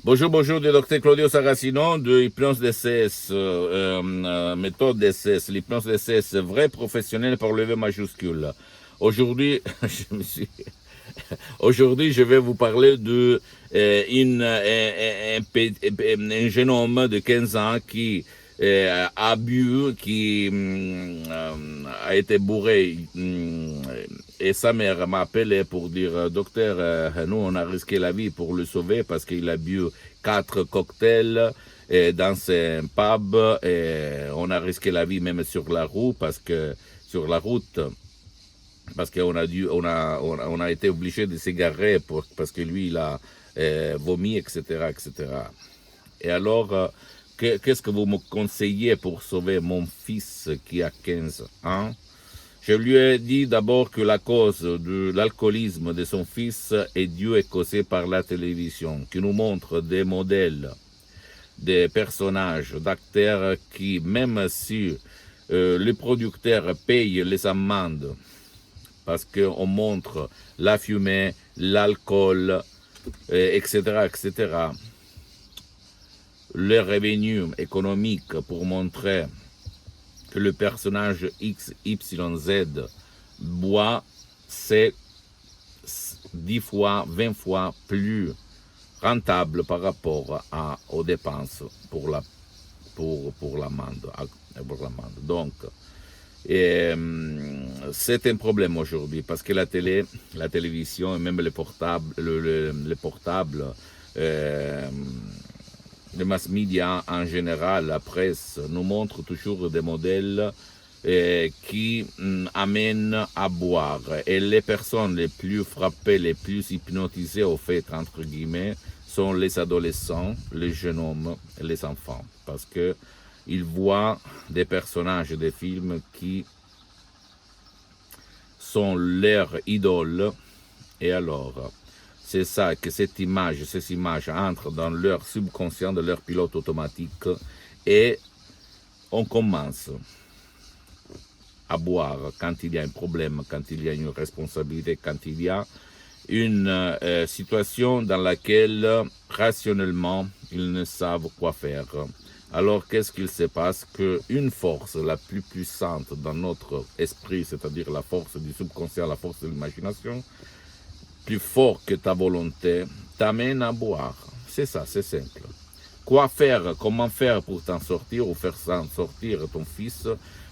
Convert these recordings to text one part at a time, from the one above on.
Bonjour, bonjour, de Dr Claudio Saracino de Hypnose DCS, méthode DCS, l'hypnose DCS, vrai professionnel par le V majuscule. Aujourd'hui, aujourd'hui, je vais vous parler de un jeune homme de 15 ans qui a bu, qui a été bourré. Et sa mère m'a appelé pour dire, docteur, nous on a risqué la vie pour le sauver parce qu'il a bu 4 cocktails dans un pub et on a risqué la vie même sur la route parce qu'on a été obligé de s'égarer parce que lui il a vomi, etc., etc. Et alors, qu'est-ce que vous me conseillez pour sauver mon fils qui a 15 ans? Je lui ai dit d'abord que la cause de l'alcoolisme de son fils est due et causée par la télévision, qui nous montre des modèles, des personnages, d'acteurs qui, même si les producteurs payent les amendes, parce qu'on montre la fumée, l'alcool, etc., etc., les revenus économiques pour montrer que le personnage X, Y, Z boit, c'est 10 fois, 20 fois plus rentable par rapport aux dépenses pour l'amende. Donc, c'est un problème aujourd'hui parce que la télévision et même les portables, les mass media en général, la presse, nous montre toujours des modèles qui amènent à boire. Et les personnes les plus frappées, les plus hypnotisées, au fait, entre guillemets, sont les adolescents, les jeunes hommes et les enfants. Parce que ils voient des personnages des films qui sont leurs idoles. Et alors, c'est ça, que ces images entrent dans leur subconscient de leur pilote automatique et on commence à boire quand il y a un problème, quand il y a une responsabilité, quand il y a une situation dans laquelle rationnellement ils ne savent quoi faire. Alors qu'est-ce qu'il se passe? Qu'une force la plus puissante dans notre esprit, c'est-à-dire la force du subconscient, la force de l'imagination, plus fort que ta volonté, t'amène à boire. C'est ça, c'est simple. Quoi faire, comment faire pour t'en sortir ou faire s'en sortir ton fils?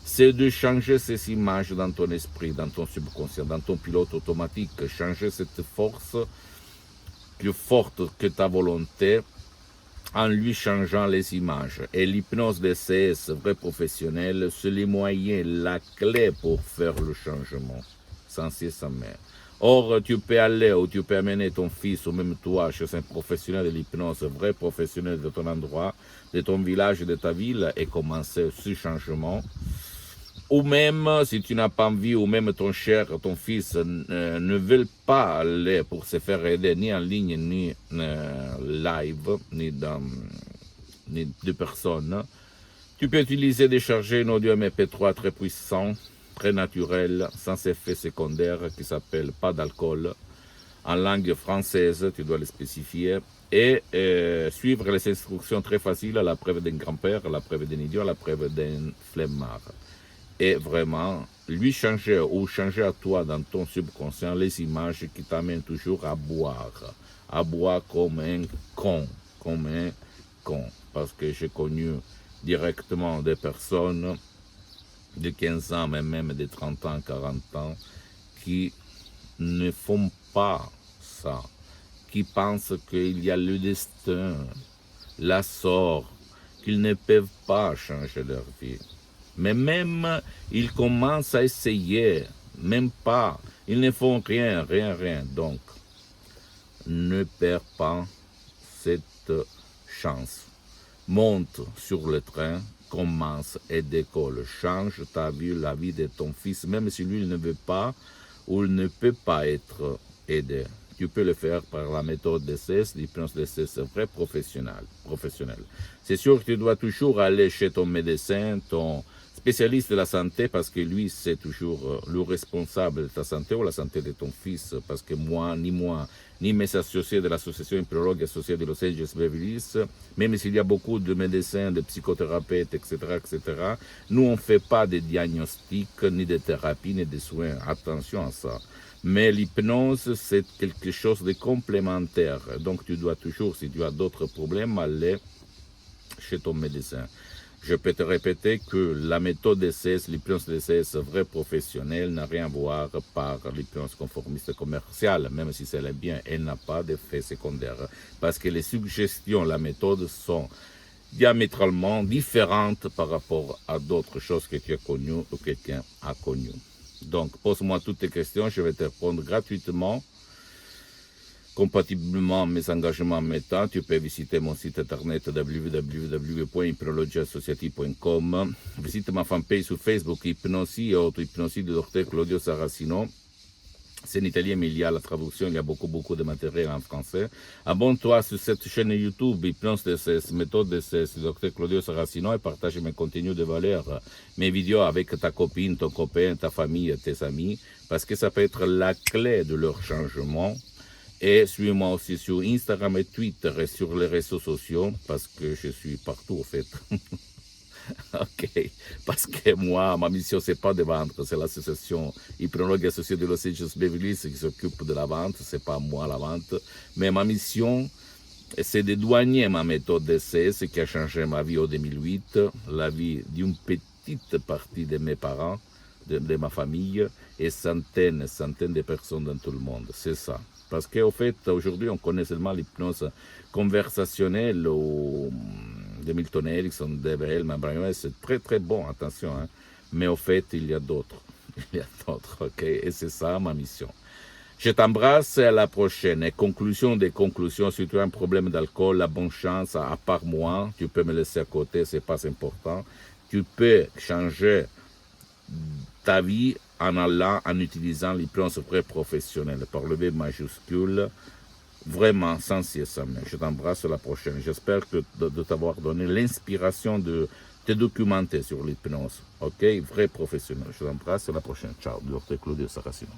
C'est de changer ces images dans ton esprit, dans ton subconscient, dans ton pilote automatique. Changer cette force plus forte que ta volonté en lui changeant les images. Et l'hypnose DCS, vrai professionnel, c'est les moyens, la clé pour faire le changement, sans cesse sans mer. Or, tu peux aller ou tu peux amener ton fils ou même toi chez un professionnel de l'hypnose, vrai professionnel de ton endroit, de ton village, de ta ville et commencer ce changement. Ou même, si tu n'as pas envie, ou même ton fils ne veut pas aller pour se faire aider ni en ligne, ni live, ni de personnes, tu peux utiliser, décharger un audio MP3 très puissant, très naturel, sans effet secondaire, qui s'appelle Pas d'alcool, en langue française, tu dois le spécifier, et suivre les instructions très faciles à la preuve d'un grand-père, à la preuve d'un idiot, à la preuve d'un flemmard. Et vraiment, lui changer ou changer à toi dans ton subconscient les images qui t'amènent toujours à boire comme un con, parce que j'ai connu directement des personnes de 15 ans, mais même de 30 ans, 40 ans, qui ne font pas ça, qui pensent qu'il y a le destin, la sort, qu'ils ne peuvent pas changer leur vie. Mais même, ils commencent à essayer, même pas, ils ne font rien. Donc, ne perds pas cette chance. Monte sur le train, commence et décolle. Change ta vie, la vie de ton fils, même si lui il ne veut pas ou il ne peut pas être aidé. Tu peux le faire par la méthode DCS, l'hypnose DCS vrai professionnel. C'est sûr que tu dois toujours aller chez ton médecin, ton spécialiste de la santé parce que lui, c'est toujours le responsable de ta santé ou la santé de ton fils. Parce que moi, ni mes associés de l'association hypnologue associée de Los Angeles Beverly Hills, même s'il y a beaucoup de médecins, de psychothérapeutes, etc., nous, on ne fait pas de diagnostics, ni de thérapie, ni de soins. Attention à ça. Mais l'hypnose, c'est quelque chose de complémentaire. Donc, tu dois toujours, si tu as d'autres problèmes, aller chez ton médecin. Je peux te répéter que la méthode DCS, l'hypnose DCS vraie professionnelle, n'a rien à voir par l'hypnose conformiste commerciale, même si c'est bien, elle n'a pas d'effet secondaire. Parce que les suggestions, la méthode sont diamétralement différentes par rapport à d'autres choses que tu as connues ou que quelqu'un a connues. Donc, pose-moi toutes tes questions, je vais te répondre gratuitement. Compatiblement à mes engagements en même temps, tu peux visiter mon site internet www.hypnologiassociative.com. Visite ma fanpage sur Facebook, Hypnosie et autres Hypnosie du Dr Claudio Saracino. C'est en italien, mais il y a la traduction, il y a beaucoup de matériel en français. Abonne-toi sur cette chaîne YouTube, Hypnose DCS, méthode DCS, du Dr Claudio Saracino, et partage mes contenus de valeur, mes vidéos avec ta copine, ton copain, ta famille, tes amis, parce que ça peut être la clé de leur changement. Et suis-moi aussi sur Instagram et Twitter et sur les réseaux sociaux, parce que je suis partout, en fait. Ok, parce que moi, ma mission, c'est pas de vendre, c'est l'association hypnologue associée de Los Angeles Beverly Hills qui s'occupe de la vente, c'est pas moi la vente. Mais ma mission, c'est de douanier ma méthode DCS qui a changé ma vie en 2008, la vie d'une petite partie de mes parents, de ma famille, et centaines de personnes dans tout le monde. C'est ça. Parce qu'au fait, aujourd'hui, on connaît seulement l'hypnose conversationnelle ou de Milton Erickson, Dave Hellman, Brian, c'est très bon, attention. Hein. Mais au fait, il y a d'autres. Ok? Et c'est ça ma mission. Je t'embrasse et à la prochaine. Et conclusion des conclusions, si tu as un problème d'alcool, la bonne chance, à part moi, tu peux me laisser à côté, c'est pas important. Tu peux changer ta vie en allant, en utilisant l'hypnose vraie professionnelle, par le V majuscule, vraiment sans CSM. Je t'embrasse à la prochaine. J'espère de t'avoir donné l'inspiration de te documenter sur l'hypnose. Ok, vrai professionnel. Je t'embrasse à la prochaine. Ciao, Dr Claudio Saracino.